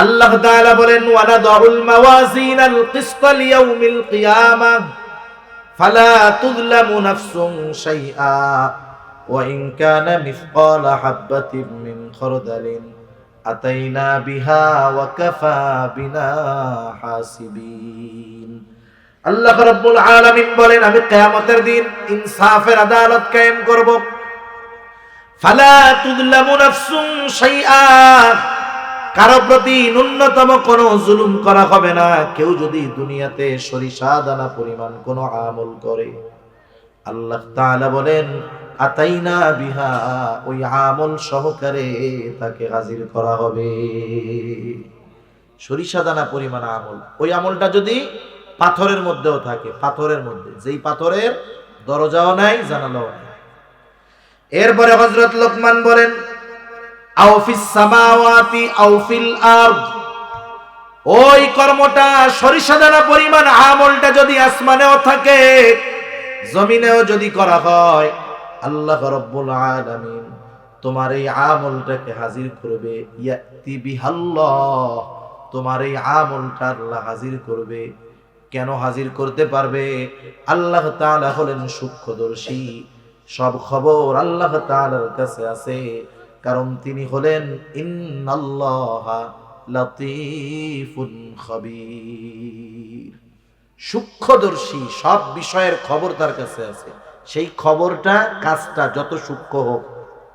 আল্লাহ তাআলা বলেন ওয়ানাদাউল মাওয়াজিনাল কিসতা লিয়াউমিল কিয়ামাহ ফালা তুযলামু নাফসুন শাইআ ওয়া ইন কানা মিসকালা হাববাতিন মিন খারদালিন আতাইনা বিহা ওয়া কাফা বিনা হাসিবিন। আল্লাহ রাব্বুল আলামিন বলেন আমি কিয়ামতের দিন ইনসাফের আদালত কায়েম করব। ফালা তুযলামু নাফসুন শাইআ, কারো প্রতি ন্যূনতম কোনো জুলুম করা হবে না। কেউ যদি দুনিয়াতে সরিষা দানা পরিমাণ কোনো আমল করে, আল্লাহ তাআলা বলেন আতাইনা বিহা, ওই আমল সহকারে তাকে হাজির করা হবে। সরিষা দানা পরিমাণ আমল, ওই আমলটা যদি পাথরের মধ্যেও থাকে, পাথরের মধ্যে, যেই পাথরের দরজাও নাই জানালাও নাই। এরপরে হযরত লোকমান বলেন আও ফিস সামাওয়াতি আও ফিল আরদ, ওই কর্মটা সরিষা দানা পরিমাণ আমলটা যদি আসমানেও থাকে জমিনেও যদি করা হয়, আল্লাহ রাব্বুল আলামিন তোমার এই আমলটাকে হাজির করবে। ইয়াতি বিহাল্লাহ, তোমার এই আমলটা আল্লাহ হাজির করবে। কেন হাজির করতে পারবে? আল্লাহ তাআলা হলেন সূক্ষ্মদর্শী, সব খবর আল্লাহ তাআলার কাছে আছে। কারণ তিনি হলেন ইন্নাল্লাহা লাতীফুন খাবীর, সূক্ষ্মদর্শী, সব বিষয়ের খবর তার কাছে আছে। সেই খবরটা, কাজটা যত সূক্ষ্ম হোক,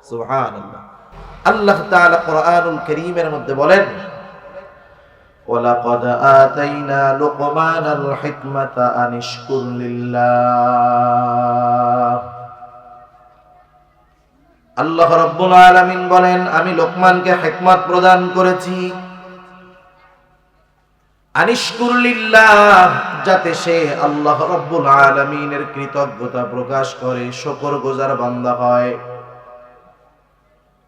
সুবহানাল্লাহ। আল্লাহ তাআলা কোরআনুল কারীমের মধ্যে বলেন ওয়ালাকাদ আতাইনা লুকমানাল হিকমাতা আনিশকুর লিল্লাহ। আল্লাহ রাব্বুল আলামিন বলেন আমি লোকমানকে হিকমত প্রদান করেছি, আনিশকুর লিল্লাহ, যাতে সে আল্লাহ রাব্বুল আলামিনের কৃতজ্ঞতা প্রকাশ করে, শুকরগুজার বান্দা হয়।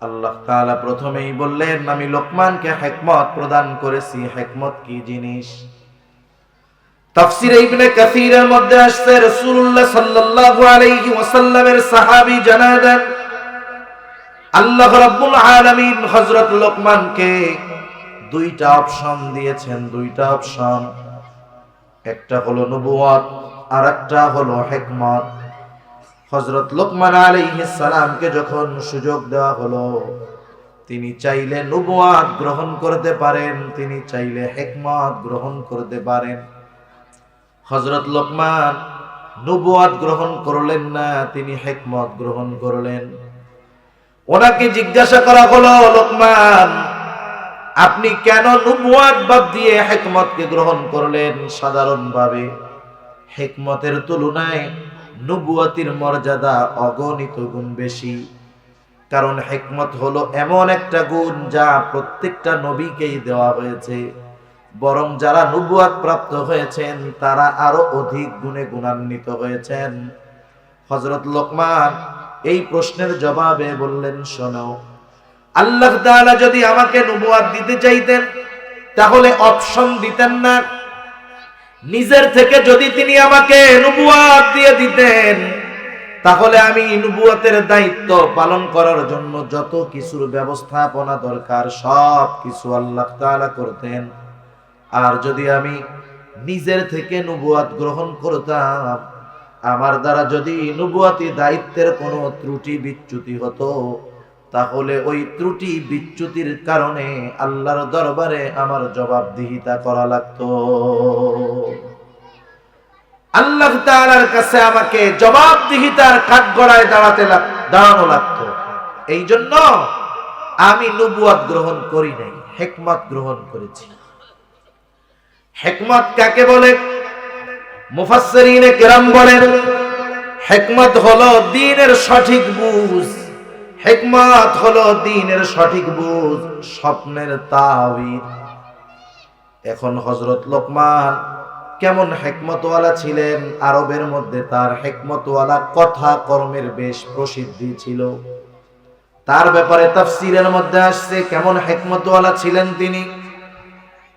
আল্লাহ তাআলা প্রথমেই বললেন আমি লোকমানকে হিকমত প্রদান করেছি। হিকমত কি জিনিস? তাফসীরে ইবনে কাসীরের মধ্যে আসছে রাসূলুল্লাহ সাল্লাল্লাহু আলাইহি ওয়াসাল্লামের সাহাবী জানায় দেন আল্লাহ রাব্বুল আলামিন হযরত লোকমানকে দুইটা অপশন দিয়েছেন, দুইটা অপশন। একটা হলো নবুয়ত আর একটা হলো হিকমত। হযরত লোকমান আলাইহিস সালামকে যখন সুযোগ দেওয়া হলো, তিনি চাইলে নবুয়ত গ্রহণ করতে পারেন, তিনি চাইলে হিকমত গ্রহণ করতে পারেন। হযরত লোকমান নবুয়ত গ্রহণ করলেন না, তিনি হিকমত গ্রহণ করলেন। ওনাকে জিজ্ঞাসা করা হলো লোকমান আপনি কেন নবুয়ত বাদ দিয়ে হিকমতকে গ্রহণ করলেন? সাধারণভাবে হিকমতের তুলনায় নবুয়তের মর্যাদা অগণিত গুণ বেশি। কারণ হিকমত হলো এমন একটা গুণ যা প্রত্যেকটা নবীকেই দেওয়া হয়েছে, বরং যারা নবুয়ত প্রাপ্ত হয়েছেন তারা আরো অধিক গুণে গুণান্বিত হয়েছেন। হযরত লোকমান এই প্রশ্নের জবাবে বললেন শোনো, আল্লাহ তাআলা যদি আমাকে নবুয়ত দিতে চাইতেন তাহলে অপশন দিতেন না। নিজের থেকে যদি তিনি আমাকে নবুয়ত দিয়ে দিতেন তাহলে আমি নবুয়তের দায়িত্ব পালন করার জন্য যত কিছুর ব্যবস্থাপনা দরকার সব কিছু আল্লাহ তাআলা করতেন। আর যদি আমি নিজের থেকে নবুয়ত গ্রহণ করতাম, আমার দ্বারা যদি নবুয়তি দায়িত্বের কোনো ত্রুটি বিচ্যুতি হতো, তাহলে ওই ত্রুটি বিচ্যুতির কারণে আল্লাহর দরবারে আমার জবাবদিহিতা করা লাগতো। আল্লাহ তাআলার কাছে আমাকে জবাবদিহিতার কাঠগড়ায় দাঁড়ানো লাগতো। এই জন্য আমি নবুয়ত গ্রহণ করি নাই, হিকমত গ্রহণ করেছি। হিকমত কাকে বলে? মুফাসসিরিনে কেরাম বলেন হিকমত হলো দ্বীনের সঠিক বুঝ, হিকমত হলো দ্বীনের সঠিক বুঝ, স্বপ্নের তাবির। এখন হযরত লোকমান কেমন হিকমতওয়ালা ছিলেন, আরবের মধ্যে তার হিকমতওয়ালা কথা কর্মের বেশ প্রসিদ্ধি ছিল। তার ব্যাপারে তাফসীরের মধ্যে আসছে কেমন হিকমতওয়ালা ছিলেন তিনি।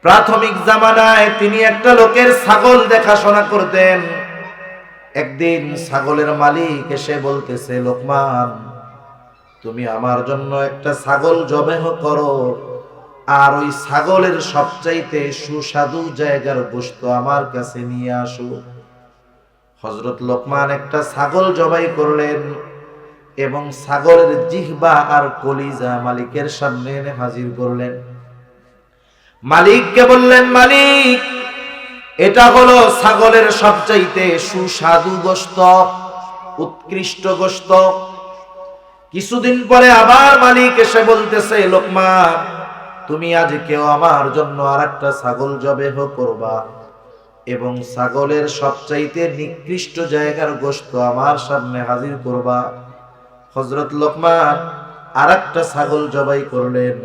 প্রাথমিক জামানায় তিনি একটা লোকের ছাগল দেখাশোনা করতেন। একদিন ছাগলের মালিক এসে বলতেছে লোকমান তুমি আমার জন্য একটা ছাগল জবেহ করো, আর ওই ছাগলের সবচাইতে সুস্বাদু জায়গার গোশত আমার কাছে নিয়ে আসো। হযরত লোকমান একটা ছাগল জবাই করলেন এবং ছাগলের জিহ্বা আর কলিজা মালিকের সামনে এনে হাজির করলেন। মালিককে বললেন, মালিক, এটা হলো ছাগলের সবচাইতে সুস্বাদু গোশত, উৎকৃষ্ট গোশত। কিছুদিন পরে আবার মালিক এসে বলতেছে, লোকমান, তুমি আজকেও আমার জন্য আরেকটা ছাগল জবেহ করবা এবং ছাগলের সবচাইতে নিকৃষ্ট জায়গার গোশত আমার সামনে হাজির করবা। হযরত লোকমান আরেকটা ছাগল জবাই করলেন।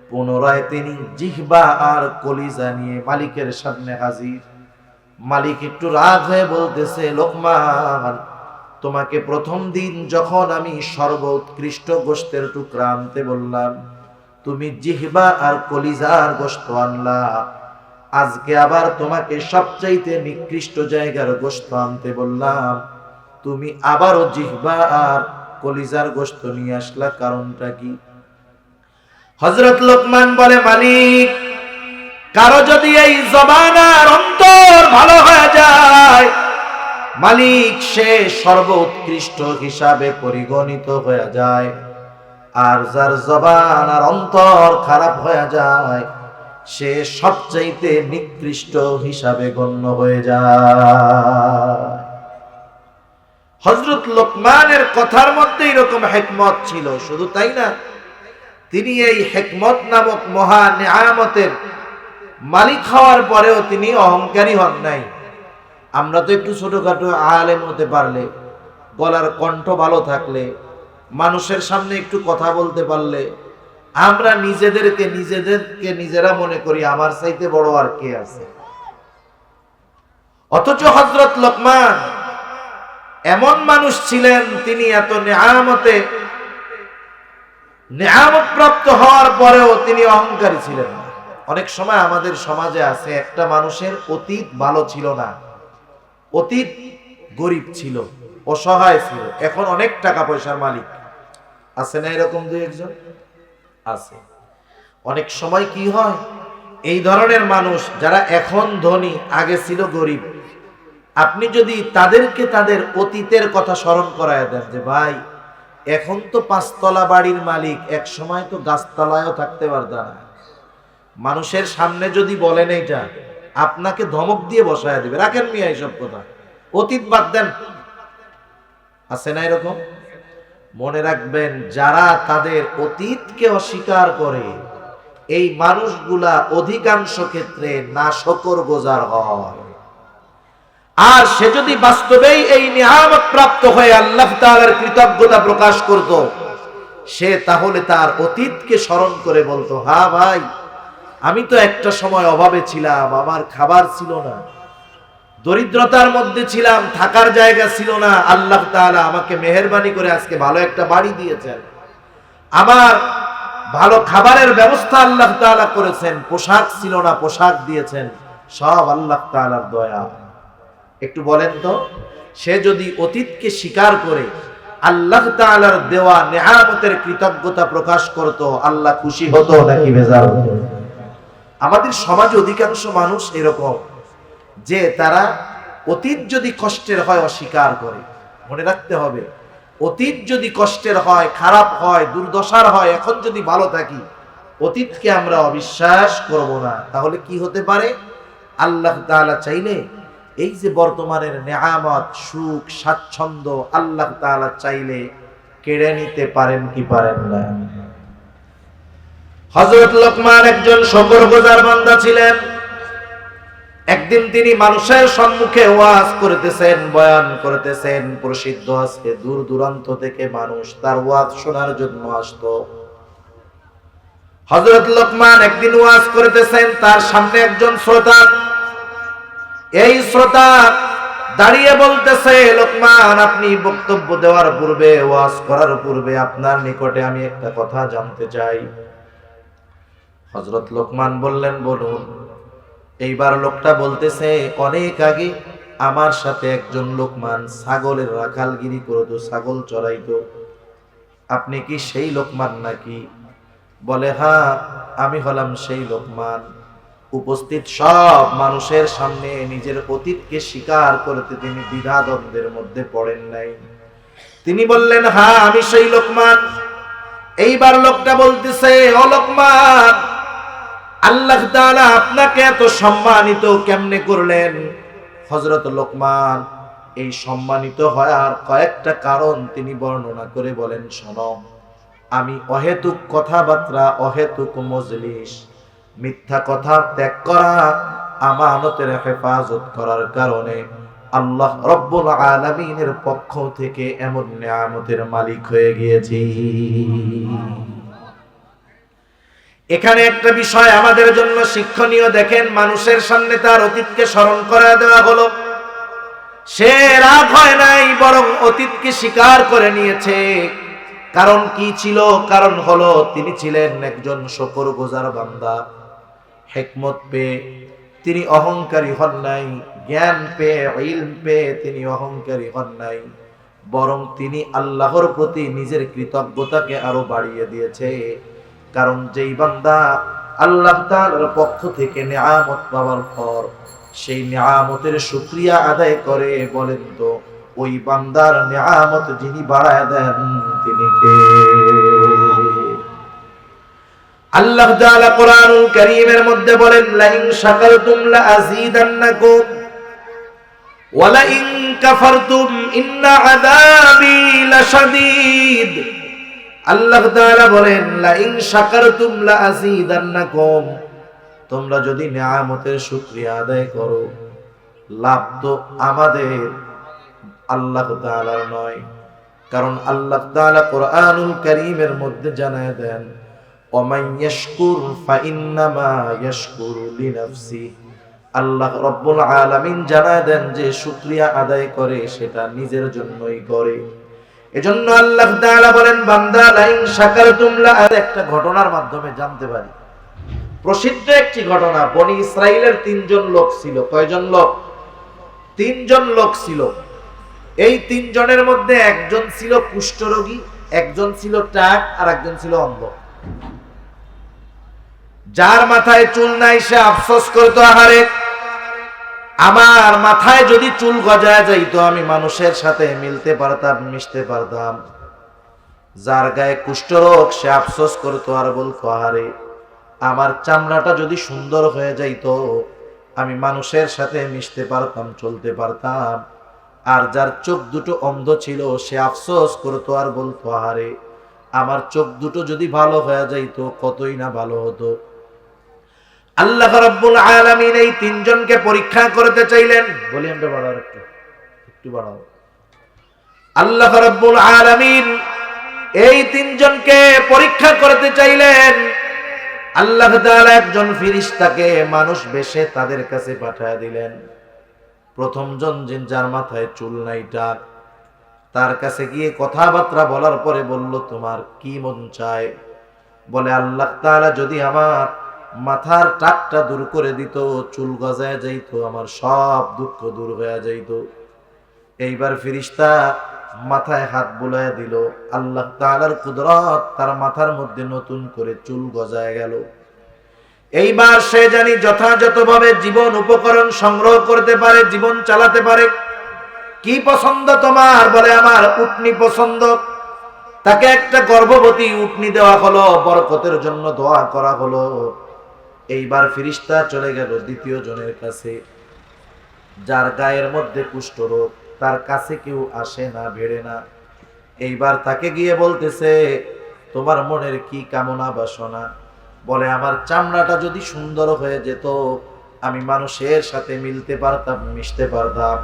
পুনরায় তিনি জিহ্বা আর কলিজা নিয়ে মালিকের সামনে হাজির। মালিক একটু রাগ হয়ে বলতেছে, লোকমান, তোমাকে প্রথম দিন যখন আমি সর্বোৎকৃষ্ট গোশতের টুকরা আনতে বললাম, তুমি জিহ্বা আর কলিজার গোশত আনলা। আজকে আবার তোমাকে সবচাইতে নিকৃষ্ট জায়গার গোশত আনতে বললাম, তুমি আবারও জিহ্বা আর কলিজার গোশত নিয়ে আসলা, কারণটা কি? হযরত লোকমান বলে, মালিক, কারো যদি এই জবান আর অন্তর ভালো হয়ে যায়, মালিক সে সর্বোৎকৃষ্ট হিসাবে পরিগণিত হয়ে যায়। আর যার জবান আর অন্তর খারাপ হয়ে যায়, সে সবচাইতে নিকৃষ্ট হিসাবে গণ্য হয়ে যায়। হযরত লোকমানের কথার মধ্যে এরকম হিকমত ছিল। শুধু তাই না, তিনি এই হিকমত নামক মহা নিয়ামতের মালিক হওয়ার পরেও তিনি অহংকারী হন নাই। আমরা তো একটু ছোটখাটো আলেম হতে পারলে, গলার কণ্ঠ ভালো থাকলে, মানুষের সামনে একটু কথা বলতে পারলে, আমরা নিজেদেরকে নিজেরা মনে করি আমার চাইতে বড় আর কে আছে। অথচ হযরত লোকমান এমন মানুষ ছিলেন, তিনি এত নিয়ামত প্রাপ্ত হওয়ার পরেও তিনি অহংকারী ছিলেন না। অনেক সময় আমাদের সমাজে আছে, একটা মানুষের অতীত ভালো ছিল না, অতীত গরিব ছিল, অসহায় ছিল, এখন অনেক টাকা পয়সার মালিক। আছে না এরকম দুই একজন? আছে। অনেক সময় কি হয়, এই ধরনের মানুষ যারা এখন ধনী, আগে ছিল গরিব, আপনি যদি তাদেরকে তাদের অতীতের কথা স্মরণ করায় দেন যে, ভাই, এখন তো 5 তলা বাড়ির মালিক, এক সময় তো গাছতলায়ও থাকতে পারতা না, মানুষের সামনে যদি বলেন এইটা, আপনাকে ধমক দিয়ে বসায় দিবে। রাখেন মিয়া এইসব কথা, অতীত বাদ দেন। আছে না এরকম? মনে রাখবেন, যারা তাদের অতীতকে অস্বীকার করে, এই মানুষগুলা অধিকাংশ ক্ষেত্রে নাশকরগুজার হয়। আর সে যদি বাস্তবেই এই নিয়ামত প্রাপ্ত হয়ে আল্লাহ তাআলার কৃতজ্ঞতা প্রকাশ করত, সে তাহলে তার অতীতকে স্মরণ করে বলতো, হ্যাঁ ভাই, আমি তো একটা সময় অভাবে ছিলাম, আমার খাবার ছিল না, দরিদ্রতার মধ্যে ছিলাম, থাকার জায়গা ছিল না, আল্লাহ তাআলা আমাকে মেহেরবানি করে আজকে ভালো একটা বাড়ি দিয়েছেন, আমার ভালো খাবারের ব্যবস্থা আল্লাহ তাআলা করেছেন, পোশাক ছিল না, পোশাক দিয়েছেন, সব আল্লাহ তাআলার দয়া। একটু বলেন তো, সে যদি অতীতকে স্বীকার করে আল্লাহ তাআলার দেওয়া নিয়ামতের কৃতজ্ঞতা প্রকাশ করত, আল্লাহ খুশি হতো নাকি বেজার হতো? আমাদের সমাজে অধিকাংশ মানুষ এরকম, যে তারা অতীত যদি কষ্টের হয় অস্বীকার করে। মনে রাখতে হবে, অতীত যদি কষ্টের হয়, খারাপ হয়, দুর্দশার হয়, এখন যদি ভালো থাকি, অতীতকে আমরা অবিশ্বাস করব না। তাহলে কি হতে পারে? আল্লাহ তাআলা চাইলে এই যে বর্তমানের নিয়ামত, সুখ, স্বাচ্ছন্দ্য, আল্লাহ তাআলা চাইলে কেড়ে নিতে পারেন কি পারেন না? হযরত লোকমান একজন শুকরগুজার বান্দা ছিলেন। একদিন তিনি মানুষের সম্মুখে ওয়াজ করতেছেন, বয়ান করতেছেন, প্রসিদ্ধ আছে, দূর দূরান্ত থেকে মানুষ তার ওয়াজ শোনার জন্য আসতো। হযরত লোকমান একদিন ওয়াজ করতেছেন, তার সামনে একজন শ্রোতা। এই শ্রোতা দাঁড়িয়ে বলতেছে, লোকমান, আপনি বক্তব্য দেওয়ার পূর্বে, ওয়াজ করার পূর্বে আপনার নিকটে আমি একটা কথা জানতে চাই। হযরত লোকমান বললেন, বলুন। এইবার লোকটা বলতেছে, অনেক আগে আমার সাথে একজন লোকমান ছাগলের রাখালগিরি করতো, ছাগল চড়াইতো। আপনি কি সেই লোকমান নাকি? বলে, হ্যাঁ, আমি হলাম সেই লোকমান। উপস্থিত সব মানুষের সামনে নিজের অতীতকে স্বীকার করতে তিনি দ্বিধাদ্বন্দ্বের মধ্যে পড়েন নাই। তিনি বললেন, হ্যাঁ আমি সেই লোকমান। এইবার লোকটা বলতেছে, ও লোকমান, আল্লাহ তাআলা আপনাকে এত সম্মানিত কেমনে করলেন? হযরত লোকমান এই সম্মানিত হওয়ার কয়েকটা কারণ তিনি বর্ণনা করে বলেন, শোনো, আমি অহেতুক কথাবার্তা, অহেতুক মজলিস, মিথ্যা কথা ত্যাগ করা, আমানতের হেফাজত করার কারণে আল্লাহ রব্বুল আলামিনের পক্ষ থেকে এমন নিয়ামতের মালিক হয়ে গিয়েছি। এখানে একটা বিষয় আমাদের জন্য শিক্ষণীয়। দেখেন, মানুষের সামনে তার অতীতকে স্মরণ করা দেওয়া হলো, সে রাগ হয় নাই, বরং অতীতকে স্বীকার করে নিয়েছে। কারণ কি ছিল? কারণ হলো তিনি ছিলেন একজন শুকরগুজার বান্দা। হিকমত পেয়ে তিনি অহংকারী হন নাই, জ্ঞান পেয়ে, ইলম পেয়ে তিনি অহংকারী হন নাই, বরং তিনি আল্লাহর প্রতি নিজের কৃতজ্ঞতাকে আরো বাড়িয়ে দিয়েছে। কারণ যেই বান্দা আল্লাহ তাআলার পক্ষ থেকে নিয়ামত পাওয়ার পর সেই নিয়ামতের শুকরিয়া আদায় করে, বলেন তো ওই বান্দার নিয়ামত যিনি বাড়ায় দেন তিনি কে? আল্লাহ তাআলা কোরআনুল কারীমের মধ্যে বলেন, লাইন শাকারতুম লাযীদান্নাকুম ওয়া লাইন কাফারতুম ইন্না আযাবী লাশাদীদ। আল্লাহ তাআলা বলেন, লাইন শাকারতুম লাযীদান্নাকুম, তোমরা যদি নিয়ামতের শুকরিয়া আদায় করো, লাভ তো আমাদের, আল্লাহ তাআলার নয়। কারণ আল্লাহ তাআলা কোরআনুল কারীমের মধ্যে জানায় দেন, ওমান ইয়াশকুর ফাইন্নামা ইয়াশকুরু লিনাফসি। আল্লাহ রব্বুল আলামিন জানায় দেন যে শুকরিয়া আদায় করে সেটা নিজের জন্যই করে। এজন্য আল্লাহ তাআলা বলেন, বান্দা লাইন শাকারতুম লা। একটা ঘটনার মাধ্যমে জানতে পারি, প্রসিদ্ধ একটি ঘটনা। বনি ইসরাইলের তিনজন লোক ছিল। কয়জন লোক? তিনজন লোক ছিল। এই তিনজনের মধ্যে একজন ছিল কুষ্ঠরোগী, একজন ছিল টাক, আর একজন ছিল অন্ধ। যার মাথায় চুল নাই সে আফসোস করতো, আহারে আমার মাথায় যদি চুল গজায় যাইতো আমি মানুষের সাথে মিলতে পারতাম, মিশতে পারতাম। যার গায়ে কুষ্ঠরোগ সে আফসোস করতো আর বলতো, আহারে আমার চামড়াটা যদি সুন্দর হয়ে যাইতো আমি মানুষের সাথে মিশতে পারতাম, চলতে পারতাম। আর যার চোখ দুটো অন্ধ ছিল সে আফসোস করতো আর বলতো, আহারে আমার চোখ দুটো যদি ভালো হয়ে যাইতো কতই না ভালো হতো। আল্লাহ রাব্বুল আলামিন এই তিনজনকে পরীক্ষা করতে চাইলেন। ভলিউমটা বাড়াও, একটু বাড়াও। আল্লাহ রাব্বুল আলামিন এই তিনজনকে পরীক্ষা করতে চাইলেন। আল্লাহ তাআলা একজন ফেরেশতাকে মানুষ বেশে তাদের কাছে পাঠিয়ে দিলেন। প্রথম জন, যার মাথায় চুল নাই, টাক, তার কাছে গিয়ে কথাবার্তা বলার পরে বলল, তোমার কি মন চায়? বলে, আল্লাহ তাআলা যদি আমার মাথার টাকটা দূর করে দিত, চুল গজায় যাইতো, আমার সব দুঃখ দূর হয়ে যাইতো। এইবার ফেরেশতা মাথায় হাত বুলায় দিল, আল্লাহ তাআলার কুদরত, তার মাথার মধ্যে নতুন করে চুল গজায় গেল। এইবার সে জানি যথাযথভাবে জীবন উপকরণ সংগ্রহ করতে পারে, জীবন চালাতে পারে। কি পছন্দ তোমার? বলে, আমার উটনি পছন্দ। তাকে একটা গর্ভবতী উটনি দেওয়া হলো, বরকতের জন্য দোয়া করা হলো। এইবার ফেরেশতা চলে গেল দ্বিতীয় জনের কাছে, যার গায়ের মধ্যে কুষ্ঠরোগ, তার কাছে কেউ আসে না, ভিড়ে না। এইবার তাকে গিয়ে বলতেছে, তোমার মনের কি কামনা বাসনা? বলে, আমার চামড়াটা যদি সুন্দর হয়ে যেত আমি মানুষের সাথে মিলতে পারতাম, মিশতে পারতাম।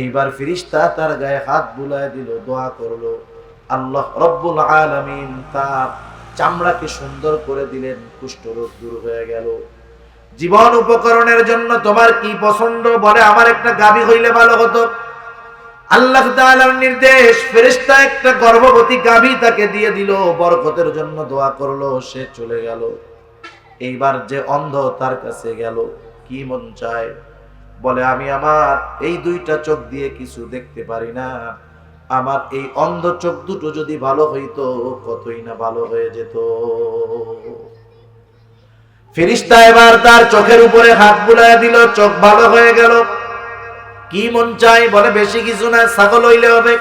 এইবার ফেরেশতা তার গায়ে হাত বুলায় দিল, দোয়া করলো। আল্লাহ রব্বুল আলামিন তার চামড়াকে সুন্দর করে দিলেন, কুষ্ঠরোগ দূর হয়ে গেল। জীবন উপকরণের জন্য তোমার কি পছন্দ? বলে, আমার একটা গাভী হইলে ভালো হতো। আল্লাহ তাআলার নির্দেশ, ফেরেশতা একটা গর্ভবতী গাভী তাকে দিয়ে দিল, বরকতের জন্য দোয়া করলো, সে চলে গেল। এইবার যে অন্ধ তার কাছে গেল, কি মন চায়? বলে, আমি আমার এই দুইটা চোখ দিয়ে কিছু দেখতে পারি না, আমার এই অন্ধ চোখ দুটো যদি ভালো হইতো কতই না ভালো হয়ে যেত। ফেরেশতা এবার তার চোখের উপরে হাত বুলায় দিল, চোখ ভালো হয়ে গেল। কি মন চাই? বলে বেশি কিছু না, ছাগল হইলে হবে।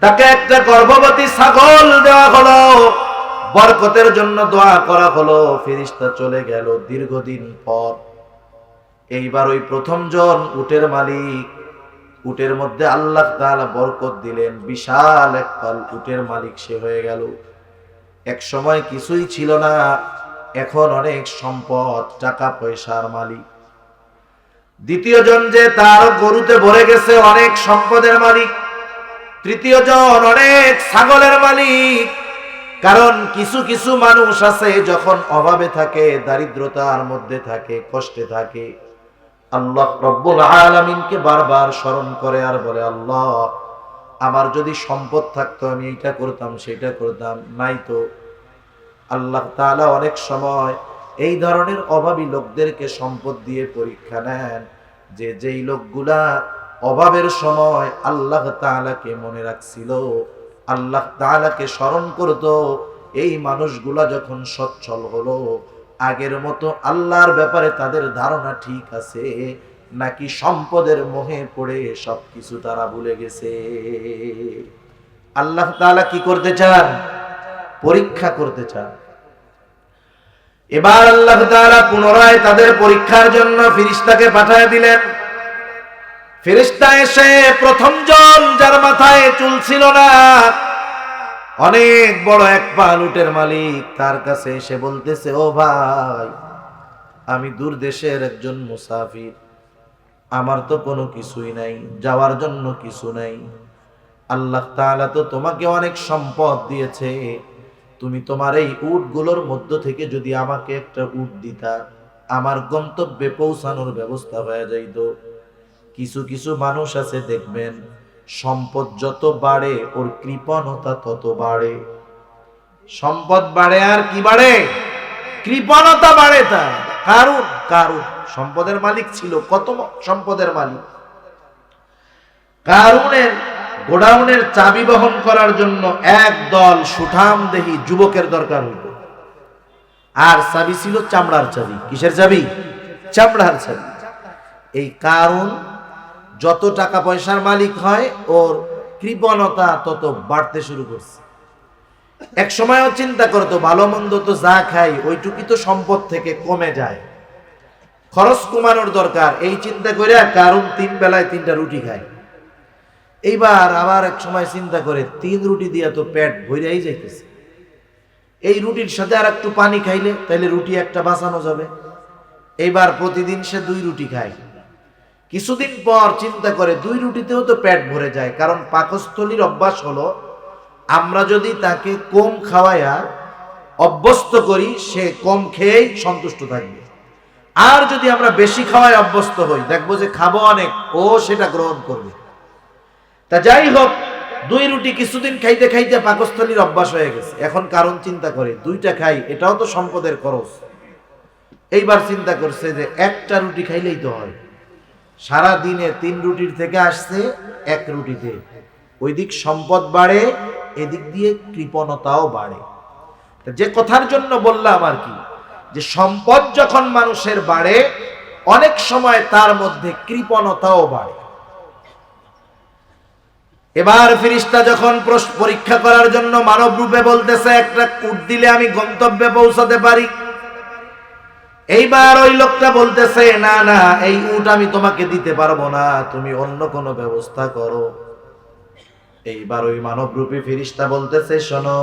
তাকে একটা গর্ভবতী ছাগল দেওয়া হলো, বরকতের জন্য দোয়া করা হলো। ফেরেশতা চলে গেল দীর্ঘদিন পর। এইবার ওই প্রথম জন উটের মালিক, উটের মধ্যে আল্লাহ তাআলা বরকত দিলেন, বিশাল এক পাল উটের মালিক সে হয়ে গেল। এক সময় কিছুই ছিল না, এখন অনেক সম্পদ, টাকা পয়সার মালিক। দ্বিতীয় জন যে তার গরুতে ভরে গেছে, অনেক সম্পদের মালিক। তৃতীয় জন অনেক ছাগলের মালিক। কারণ কিছু কিছু মানুষ আছে যখন অভাবে থাকে, দারিদ্রতার মধ্যে থাকে, কষ্টে থাকে, আল্লাহ রব্বুল আলামিনকে বারবার স্মরণ করে আর বলে, আল্লাহ আমার যদি সম্পদ থাকতো আমি এইটা করতাম সেটা করতাম, নাই তো। আল্লাহ তাআলা অনেক সময় এই ধরনের অভাবী লোকদেরকে সম্পদ দিয়ে পরীক্ষা নেন, যে যেই লোকগুলা অভাবের সময় আল্লাহ তাআলাকে মনে রাখছিল, আল্লাহ তাআলাকে স্মরণ করত, এই মানুষগুলা যখন সচ্ছল হলো, আগের মতো আল্লাহর ব্যাপারে তাদের ধারণা ঠিক আছে নাকি সম্পদের মোহে পড়ে সবকিছু তারা ভুলে গেছে। আল্লাহ তাআলা কি করতে চান? পরীক্ষা করতে চান। এবার আল্লাহ তাআলা পুনরায় তাদের পরীক্ষার জন্য ফেরেশতাকে পাঠিয়ে দিলেন। ফেরেশতা এসে প্রথম জন, যার মাথায় চুল ছিল না, অনেক বড় এক পাল উটের মালিক, তার কাছে এসে বলতেছে, ও ভাই, আমি দূর দেশের একজন মুসাফির, আমার তো কোনো কিছুই নাই, যাওয়ার জন্য কিছু নাই। আল্লাহ তাআলা তো তোমাকে অনেক সম্পদ দিয়েছে, তুমি তোমার এই উটগুলোর মধ্য থেকে যদি আমাকে একটা উট দিতা, আমার গন্তব্যে পৌঁছানোর ব্যবস্থা হয়ে যাইত। কিছু কিছু মানুষ আছে দেখবেন, সম্পদ যত বাড়ে ওর কৃপণতা তত বাড়ে। সম্পদ বাড়ে আর কি বাড়ে? কৃপণতা বাড়ে। তার কারুন সম্পদের মালিক ছিল, কত সম্পদের মালিক। কারুনের গোডাউনের চাবি বহন করার জন্য একদল সুঠামদেহী যুবকের দরকার হইল, আর চাবি ছিল চামড়ার চাবি। কিসের চাবি? চামড়ার চাবি। এই কারুন যত টাকা পয়সার মালিক হয়, ওর কৃপণতা তত বাড়তে শুরু করছে। এক সময়ও চিন্তা করতো, ভালো মন্দ তো যা খাই ওইটুকি তো সম্পদ থেকে কমে যায়, খরচ কমানোর দরকার, এই চিন্তা করে কারণ 3 বেলায় 3টা রুটি খায়। এইবার আবার এক সময় চিন্তা করে, 3 রুটি দিয়া তো পেট ভইরাই যাইতেছে, এই রুটির সাথে আর একটু পানি খাইলে তাইলে রুটি একটা বাঁচানো যাবে। এইবার প্রতিদিন সে 2 রুটি খায়। কিছুদিন পর চিন্তা করে, 2 রুটিতেও তো পেট ভরে যায়, কারণ পাকস্থলীর অভ্যাস হলো, আমরা যদি তাকে কম খাওয়ায়া অভ্যস্ত করি, সে কম খেয়েই সন্তুষ্ট থাকবে। আর যদি আমরা বেশি খাওয়ায় অভ্যস্ত হই, দেখবো যে খাবো অনেক, ও সেটা গ্রহণ করবে। তা যাই হোক, 2 রুটি কিছুদিন খাইতে খাইতে পাকস্থলীর অভ্যাস হয়ে গেছে। এখন কারণ চিন্তা করে, 2টা খাই, এটাও তো সম্পদের খরচ। এইবার চিন্তা করছে যে একটা রুটি খাইলেই তো হয়। সারা দিনে 3 রুটির থেকে আসছে 1 রুটিতে। ওইদিক সম্পদ বাড়ে, এদিক দিয়ে কৃপণতাও বাড়ে। যে কথার জন্য বললাম আর কি, যে সম্পদ যখন মানুষের বাড়ে, অনেক সময় তার মধ্যে কৃপণতাও বাড়ে। এবার ফেরেশতা যখন পরীক্ষা করার জন্য মানব রূপে বলতেছে, একটা উট দিলে আমি গন্তব্যে পৌঁছাতে পারি। এইবার ওই লোকটা বলতেছে, না না, এই উট আমি তোমাকে দিতে পারবো না, তুমি অন্য কোনো ব্যবস্থা করো। এইবার ওই মানব রূপী ফেরেশতা বলতেছে, শোনো,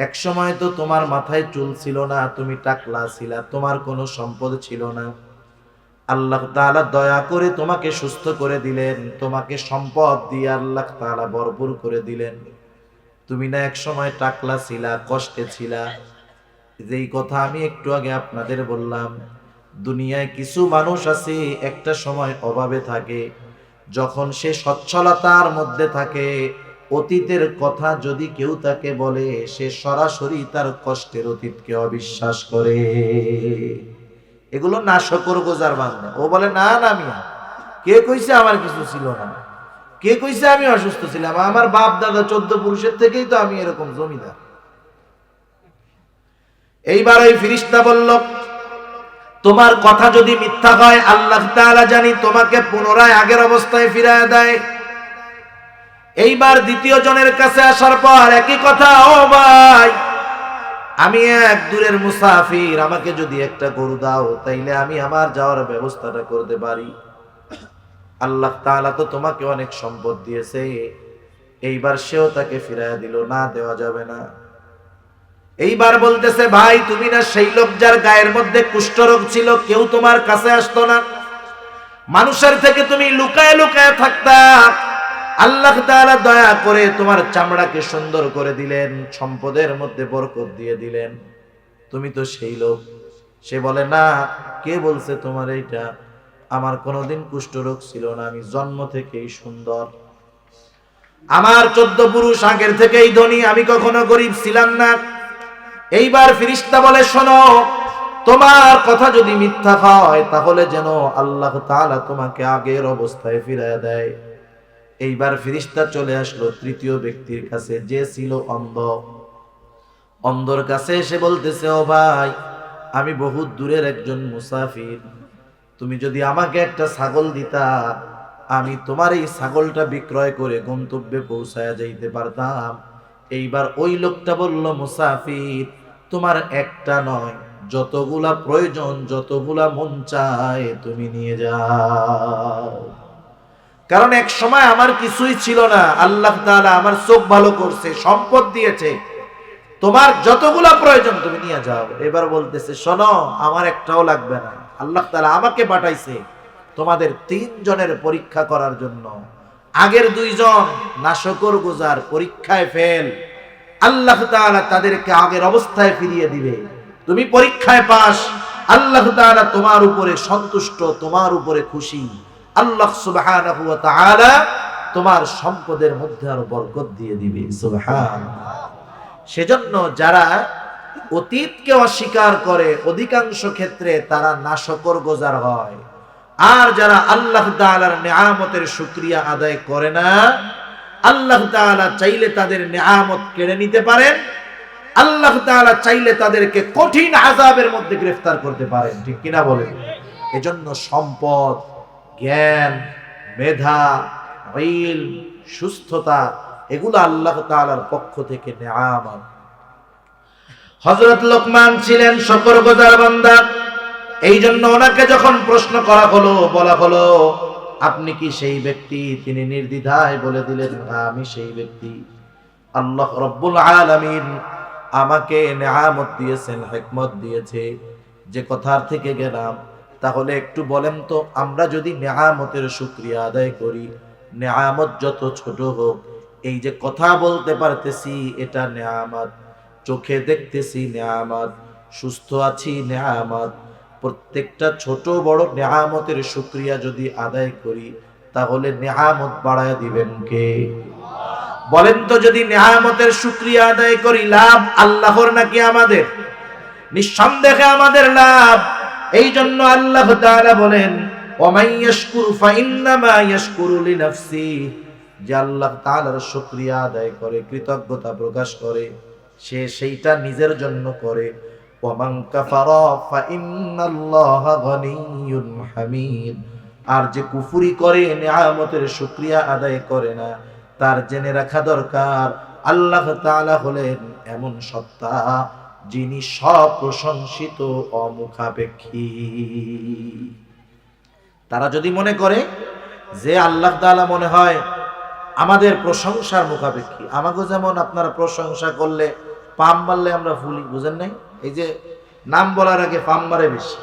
এক সময় তো তোমার মাথায় চুল ছিল না, তুমি টাকলা ছিলা, তোমার কোনো সম্পদ ছিল না, আল্লাহ তাআলা দয়া করে তোমাকে সুস্থ করে দিলেন, তোমাকে সম্পদ দিয়ে আল্লাহ তাআলা ভরপুর করে দিলেন। তুমি না এক সময় টাকলা ছিলা, কষ্টে ছিলা। যেই কথা আমি একটু আগে আপনাদের বললাম, দুনিয়ায় কিছু মানুষ আছে একটা সময় অভাবে থাকে, যখন সে সচ্ছলতার মধ্যে থাকে, অতীতের কথা যদি কেউ তাকে বলে, সে সরাসরি তার কষ্টের অতীতকে অবিশ্বাস করে। এগুলো নাশকর গোজার বান্দা। ও বলে, না না মিয়া, কে কইছে আমার কিছু ছিল না, কে কইছে আমি অসুস্থ ছিলাম, আমার বাপ দাদা 14 পুরুষের থেকেই তো আমি এরকম জমিদার। এইবার ওই ফেরেশতা বলল, তোমার কথা যদি মিথ্যা হয় আল্লাহ তাআলা জানি তোমাকে পুনরায় আগের অবস্থায় ফিরিয়ে দেয়। এইবার দ্বিতীয় জনের কাছে আসার পর একই কথা, ও ভাই, আমি এক দূরের মুসাফির, আমাকে যদি একটা গরু দাও তাইলে আমি আমার যাওয়ার ব্যবস্থাটা করতে পারি। আল্লাহ তাআলা তো তোমাকে অনেক সম্পদ দিয়েছে। এইবার সেও তাকে ফিরাইয়া দিল, না দেওয়া যাবে না। এইবার বলতেছে, ভাই তুমি না সেই লোক যার গায়ের মধ্যে কুষ্ঠরোগ ছিল, কেউ তোমার কাছে আসতো না, মানুষের থেকে তুমি লুকায় লুকায় থাকতা, আল্লাহ তাআলা দয়া করে তোমার চামড়াকে সুন্দর করে দিলেন, সম্পদের মধ্যে বরকত দিয়ে দিলেন, তুমি তো সেই লোক। সে বলে, না, কে বলছে তোমার এইটা? আমার কোনোদিন কুষ্ঠরোগ ছিল না, আমি জন্ম থেকেই সুন্দর, আমার 14 পুরুষ আগের থেকেই ধনী, আমি কখনো গরিব ছিলাম না। এইবার ফেরেশতা বলে, শোনো, তোমার কথা যদি মিথ্যা হয় তাহলে যেন আল্লাহ তাআলা তোমাকে আগের অবস্থায় ফিরিয়ে দেয়। এইবার ফেরেশতা চলে আসলো তৃতীয় ব্যক্তির কাছে, যে ছিল অন্ধ। অন্ধর কাছে এসে বলতেছে, ও ভাই, আমি বহুত দূরের একজন মুসাফির, তুমি যদি আমাকে একটা ছাগল দিতা, আমি তোমার এই ছাগলটা বিক্রয় করে গন্তব্যে পৌঁছায়া যাইতে পারতাম। এইবার ওই লোকটা বলল, মুসাফির, তোমার একটা নয়, যতগুলা প্রয়োজন, যতগুলা মন চায় তুমি নিয়ে যাও। কারণ এক সময় আমার কিছুই ছিল না, আল্লাহ তাআলা আমার চোখ ভালো করছে, সম্পদ দিয়েছে, তোমার যতগুলা প্রয়োজন তুমি নিয়ে যাও। এবার বলতেছে, শোনো, আমার একটাও লাগবে না, আল্লাহ তাআলা আমাকে পাঠাইছে তোমাদের 3 জনের পরীক্ষা করার জন্য। আগের 2 জন নাশকরগুজার, পরীক্ষায় ফেল, আল্লাহ তাআলা তাদেরকে আগের অবস্থায় ফিরিয়ে দিবে। তুমি পরীক্ষায় পাস, আল্লাহ তাআলা তোমার উপরে সন্তুষ্ট, তোমার উপরে খুশি, আল্লাহ সুবহানাহু ওয়া তাআলা তোমার সম্পদের মধ্যে আরো বরকত দিয়ে দিবে। সুবহানাল্লাহ। সেজন্য যারা অতীতকে অস্বীকার করে অধিকাংশ ক্ষেত্রে তারা নাশকরগুজার হয়। আর যারা আল্লাহ তাআলার নিয়ামতের শুকরিয়া আদায় করে না, আল্লাহ তাআলা চাইলে তাদের নিয়ামত কেড়ে নিতে পারেন, আল্লাহ তাআলা চাইলে তাদেরকে কঠিন আযাবের মধ্যে গ্রেফতার করতে পারেন। ঠিক কিনা বলেন? এজন্য সম্পদ, জ্ঞান, মেধা, ইলম, সুস্থতা, এগুলো আল্লাহ তাআলার পক্ষ থেকে নিয়ামত। হযরত লোকমান ছিলেন শুকরগুজার বান্দা। এই জন্য ওনাকে যখন প্রশ্ন করা হলো, বলা হলো, আপনি কি সেই ব্যক্তি? তিনি নির্দ্বিধায় বলে দিলেন, আমি সেই ব্যক্তি। আল্লাহ রাব্বুল আলামিন আমাকে নিয়ামত দিয়েছেন, হিকমত দিয়েছে। যে কথার থেকে গেলাম, তাহলে একটু বলেন তো, আমরা যদি নিয়ামতের শুকরিয়া আদায় করি, নিয়ামত যত ছোট হোক, এই যে কথা বলতে পারতেছি এটা নিয়ামত, চোখে দেখতেছি নিয়ামত, সুস্থ আছি নিয়ামত, প্রত্যেকটা ছোট বড় নিয়ামতের শুকরিয়া যদি আদায় করি, তাহলে নিয়ামত বাড়ায় দিবেন কে? বলেন তো, যদি নিয়ামতের শুকরিয়া আদায় করি, লাভ আল্লাহর নাকি আমাদের? নিঃসন্দেহে আমাদের লাভ। এই জন্য আল্লাহ তাআলা বলেন, ওয়ামান ইয়াশকুরু ফাইন্নামা ইয়াশকুরু লিনাফসিহি, যে আল্লাহ তাআলার শুকরিয়া আদায় করে, কৃতজ্ঞতা প্রকাশ করে, সে সেইটা নিজের জন্য করে। ওয়ামান কাফারা ফাইন্নাল্লাহা গনিয়্যুন হামিদ, আর যে কুফরি করে, নিয়ামতের শুকরিয়া আদায় করে না, তার জেনে রাখা দরকার আল্লাহ তাআলা হলেন এমন সত্তা যিনি সপ্রশংসিত, অমুখাপেক্ষী। তারা যদি মনে করে যে আল্লাহ তাআলা মনে হয় আমাদের প্রশংসার মুখাপেক্ষী, আমাকে যেমন আপনারা প্রশংসা করলে পাম মারলে আমরা ফুলি, বুঝেন নাই? এই যে নাম বলার আগে পাম মারে বেশি,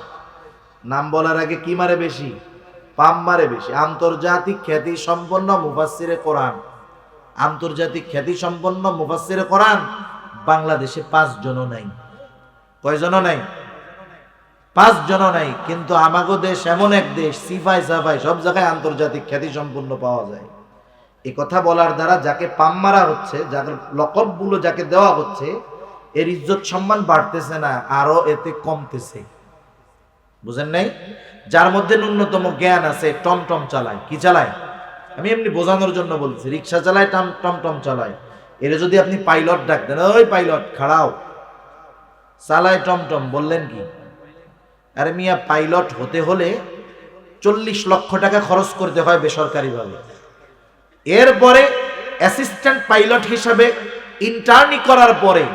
নাম বলার আগে কি মারে বেশি? পাম মারে বেশি। আন্তর্জাতিক খ্যাতি সম্পন্ন মুফাসসিরে কোরআন, আন্তর্জাতিক খ্যাতি সম্পন্ন মুফাসসিরে কোরআন বাংলাদেশে 5 জনও নাই। কয়জনও নাই? 5 জনও নাই। কিন্তু আমাগো দেশ এমন এক দেশ, সিফাই সাফাই সব জায়গায় আন্তর্জাতিক খ্যাতি সম্পন্ন পাওয়া যায়। এই কথা বলার দ্বারা যাকে পাম মারা হচ্ছে, যাকে লকবগুলো যাকে দেওয়া হচ্ছে, এর ইজ্জত সম্মান বাড়তেছে না, আরো এতে কমতেছে। বুঝেন নাই? যার মধ্যে ন্যূনতম জ্ঞান আছে, টমটম চালায়। কি চালায়? আমি এমনি বোঝানোর জন্য বলছি, রিক্সা চালায়, টমটম চালায়। এর যদি আপনি পাইলট ডাক দেন, ওই পাইলট খাড়াও, চালায় টমটম, বললেন কি? আরে মিয়া, পাইলট হতে হলে 40 লক্ষ টাকা খরচ করতে হয় বেসরকারিভাবে। এরপরে অ্যাসিস্ট্যান্ট পাইলট হিসাবে ইন্টার্নি করার পরে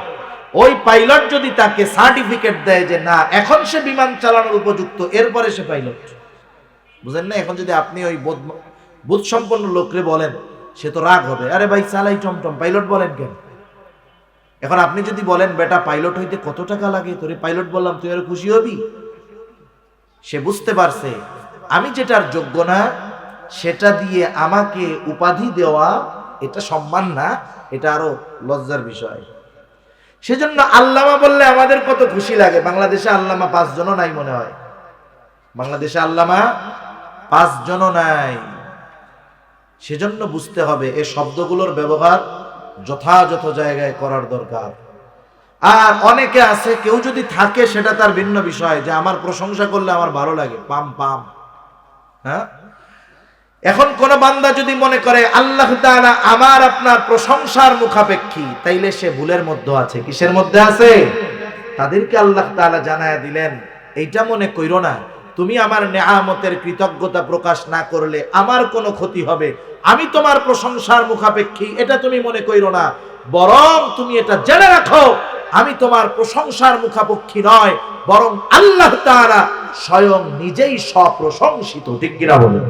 ওই পাইলট যদি তাকে সার্টিফিকেট দেয় যে না এখন সে বিমান চালানোর উপযুক্ত, এরপরে সে পাইলট। বুঝেন না? এখন যদি আপনি ওই বুধ সম্পন্ন লোকরে বলেন, সে তো রাগ হবে, আরে ভাই চালাই টমটম, পাইলট বলেন কেন? এখন আপনি যদি বলেন বেটা পাইলট হইতে কত টাকা লাগে, তোরে পাইলট বললাম, তুই আর খুশি হবি? সে বুঝতে পারছে আমি যেটার যোগ্য না সেটা দিয়ে আমাকে উপাধি দেওয়া এটা সম্মান না, এটা আরো লজ্জার বিষয়। সেজন্য আল্লামা বললে আমাদের কত খুশি লাগে। বাংলাদেশে আল্লামা 5 জনও নাই মনে হয়, বাংলাদেশে আল্লামা 5 জনও নাই। সেজন্য বুঝতে হবে এই শব্দগুলোর ব্যবহার যথাযথ জায়গায় করার দরকার। আর অনেকে আছে, কেউ যদি থাকে সেটা তার ভিন্ন বিষয়, যে আমার প্রশংসা করলে আমার ভালো লাগে, পাম পাম। হ্যাঁ, এখন কোন বান্দা যদি মনে করে আল্লাহ তাআলা আমার আপনার প্রশংসার মুখাপেক্ষী, তাইলে সে ভুলের মধ্যে আছে। কিসের মধ্যে আছে? তাদেরকে আল্লাহ তাআলা জানায়া দিলেন, এইটা মনে কইরো না তুমি আমার নেয়ামতের কৃতজ্ঞতা প্রকাশ না করলে আমার কোনো ক্ষতি হবে, আমি তোমার প্রশংসার মুখাপেক্ষী এটা তুমি মনে কইরো না, বরং তুমি এটা জেনে রাখো আমি তোমার প্রশংসার মুখাপেক্ষী নয়, বরং আল্লাহ তাআলা স্বয়ং নিজেই স্বপ্রশংসিত। ঠিক কিনা বলেন?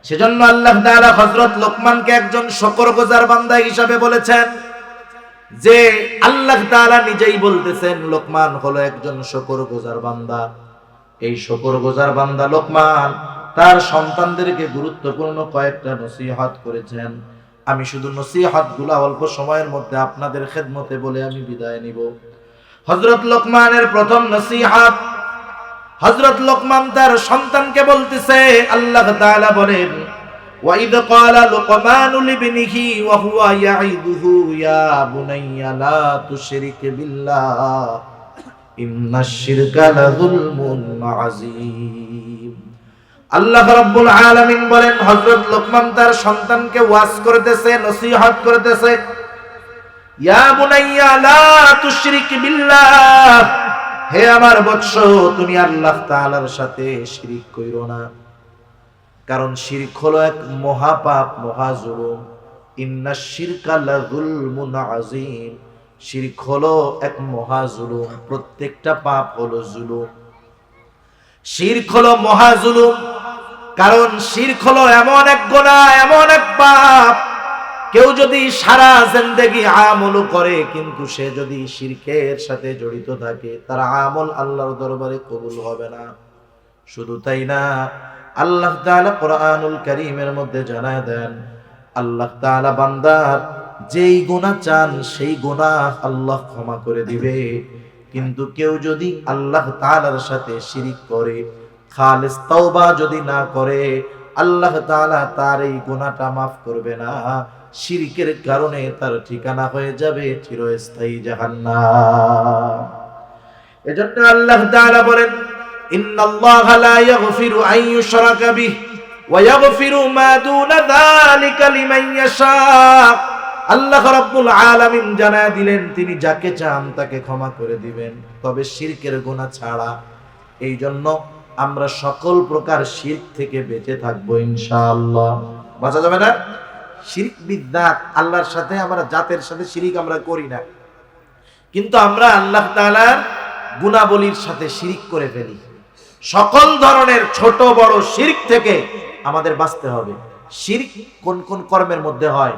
সেজন্য আল্লাহ তাআলা হযরত লোকমানকে একজন শুকরগুজার বান্দা হিসাবে বলেছেন, যে আল্লাহ তাআলা নিজেই বলতেছেন লোকমান হলো একজন শুকরগুজার বান্দা। এই শুকরগুজার বান্দা লোকমান তার সন্তানদেরকে গুরুত্বপূর্ণ কয়েকটা নসিহত করেছেন। আমি শুধু নসিহতগুলো অল্প সময়ের মধ্যে আপনাদের খেদমতে বলে আমি বিদায় নিব। হযরত লোকমানের প্রথম নসিহত, হযরত লোকমান তার সন্তানকে বলতেছে, আল্লাহ তাআলা বলেন, ওয়া ইয ক্বালা লুকমানু লিবনিহি ওয়া হুয়া ইয়াইদুহু ইয়া বুনাইয়া লা তুশরিক বিল্লাহ ইন্নাশ শিরকা লাযুলমুন আযীম। আল্লাহ রাব্বুল আলামিন বলেন, হযরত লোকমান তার সন্তানকে ওয়াজ করতেছে, নসিহত করতেছে, ইয়া বুনাইয়া লা তুশরিক বিল্লাহ, হে আমার বৎস তুমি আল্লাহ তাআলার সাথে শিরক কইরো না, কারণ শিরক হলো এক মহাপাপ, মহাজুলুম। ইন্নাশ শিরকা লাযুলমুন আযীম, শিরক হলো এক মহাজুলুম, প্রত্যেকটা পাপ হলো জুলুম। শিরক হলো মহাজুলুম, কারণ শিরক হলো এমন এক গুনাহ, এমন এক পাপ, কেউ যদি সারা জিন্দেগি আমল করে কিন্তু সে যদি শিরকের সাথে জড়িত থাকে তার আমল আল্লাহর দরবারে কবুল হবে না। শুধু তাই না, আল্লাহ তাআলা কোরআনুল কারীমের মধ্যে জানায় দেন, আল্লাহ তাআলা বান্দার যেই গুনাহ চান সেই গুনাহ আল্লাহ ক্ষমা করে দিবে, কিন্তু কেউ যদি আল্লাহ তাআলার সাথে শিরক করে, খালিস তওবা যদি না করে, আল্লাহ তাআলা তার এই গুনাহটা মাফ করবে না। শিরকের কারণে তার ঠিকানা হয়ে যাবে চিরস্থায়ী জাহান্নাম। এজন্য আল্লাহ তাআলা বলেন, ইন্নাল্লাহা লা ইয়াগফিরু আন ইউশরাকা বিহি ওয়া ইয়াগফিরু মা দুনা যালিকা লিমান ইয়াশা। আল্লাহ রাব্বুল আলামিন জানায় দিলেন তিনি যাকে চান তাকে ক্ষমা করে দিবেন, তবে শিরকের গুনাহ ছাড়া। এই জন্য আমরা সকল প্রকার শিরক থেকে বেঁচে থাকবো ইনশাআল্লাহ। বাঁচা যাবে না? শিরক বিদ্যাত, আল্লাহর সাথে আমরা জাতের সাথে শিরক আমরা করি না, কিন্তু আমরা আল্লাহ তাআলার গুণাবলীর সাথে শিরক করে ফেলি। সকল ধরনের ছোট বড় শিরক থেকে আমাদের বাঁচতে হবে। শিরক কোন কোন কর্মের মধ্যে হয়